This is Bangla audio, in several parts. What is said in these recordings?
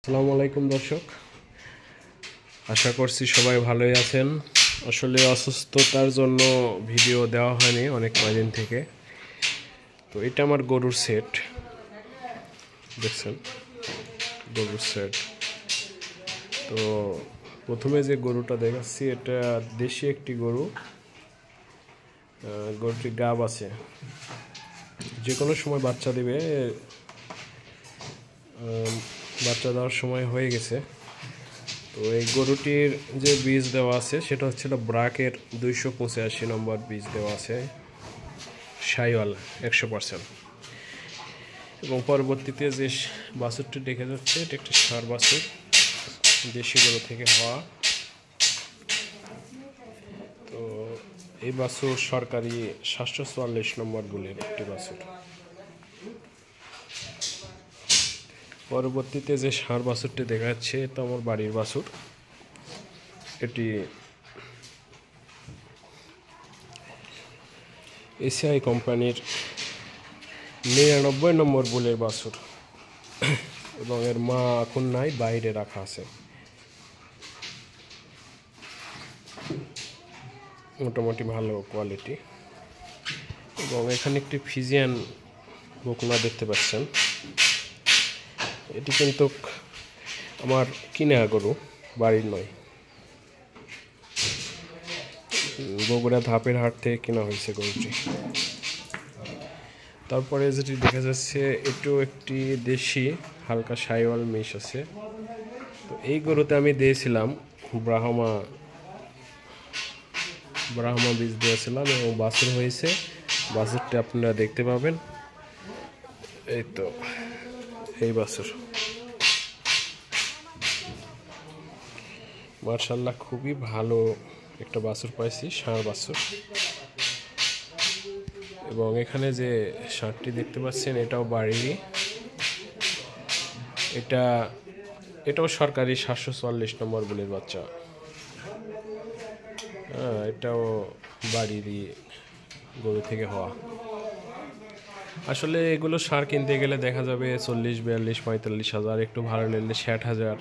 আসসালামু আলাইকুম দর্শক, আশা করছি সবাই ভালোই আছেন। আসলে অসুস্থতার জন্য ভিডিও দেওয়া হয়নি অনেক কয়দিন থেকে। তো এটা আমার গরুর সেট, দেখছেন গরুর সেট। তো প্রথমে যে গরুটা দেখাচ্ছি এটা দেশি একটি গরু। গরুটি গাব আছে, যে কোনো সময় বাচ্চা দিবে। বাচ্চা দেওয়ার সময় হয়ে গেছে। তো এই গরুটির যে বীজ দেওয়া আছে সেটা হচ্ছিল ব্রাকের 285 নম্বর বীজ দেওয়া আছে, শাইওয়াল 100%। এবং পরবর্তীতে যে বাছুরটি দেখে যাচ্ছে এটা একটি ষাঁড় বাছুর, দেশি গরু থেকে হওয়া। তো এই বাছুর সরকারি 744 নম্বর গুলির একটি বাছুর। পরবর্তীতে যে ষাঁড় বাছুরটি দেখা যাচ্ছে এটা আমার বাড়ির বাছুর। এটি এসিআই কোম্পানির 99 নম্বর বুলের বাছুর, এবং এর মা এখন নাই, বাইরে রাখা আছে। মোটামুটি ভালো কোয়ালিটি। এবং এখানে একটি ফিজিয়ান বকনা দেখতে পাচ্ছেন। এটি কিন্তু আমার কিনা গরু, বাড়ির নয়। বগুড়া ধাপের হাট থেকে কেনা হয়েছে গরুটি। তারপরে যেটি দেখা যাচ্ছে এটিও একটি দেশি হালকা শাইওয়াল মিশ আছে। তো এই গরুতে আমি দিয়েছিলাম ব্রাহ্মা বীজ দিয়েছিলাম এবং বাছুর হয়েছে। বাছুরটি আপনারা দেখতে পাবেন, এই তো এই বাছুর। মার্শাল্লাহ খুবই ভালো একটা বাছুর পাইছি, ষাঁড় বাছুর। এবং এখানে যে ষাঁড়টি দেখতে পাচ্ছেন এটাও বাড়িরই। এটাও সরকারি 744 নম্বর বুলের বাচ্চা। এটাও বাড়িরই গরু থেকে হওয়া। আসলে এগুলো সার কিনতে গেলে দেখা যাবে 40, 42, 45 হাজার, একটু ভালো নিলে 60,000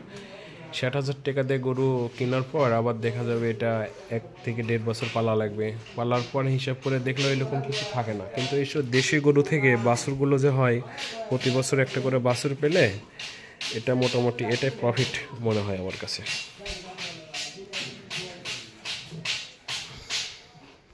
টাকা দিয়ে গরু কেনার পর আবার দেখা যাবে এটা 1 থেকে 1.5 বছর পালা লাগবে। পালার পর হিসাব করে দেখলে এরকম কিছু থাকে না। কিন্তু এইসব দেশি গরু থেকে বাছুরগুলো যে হয়, প্রতি বছর একটা করে বাছুর পেলে এটা মোটামুটি এটাই প্রফিট মনে হয় আমার কাছে।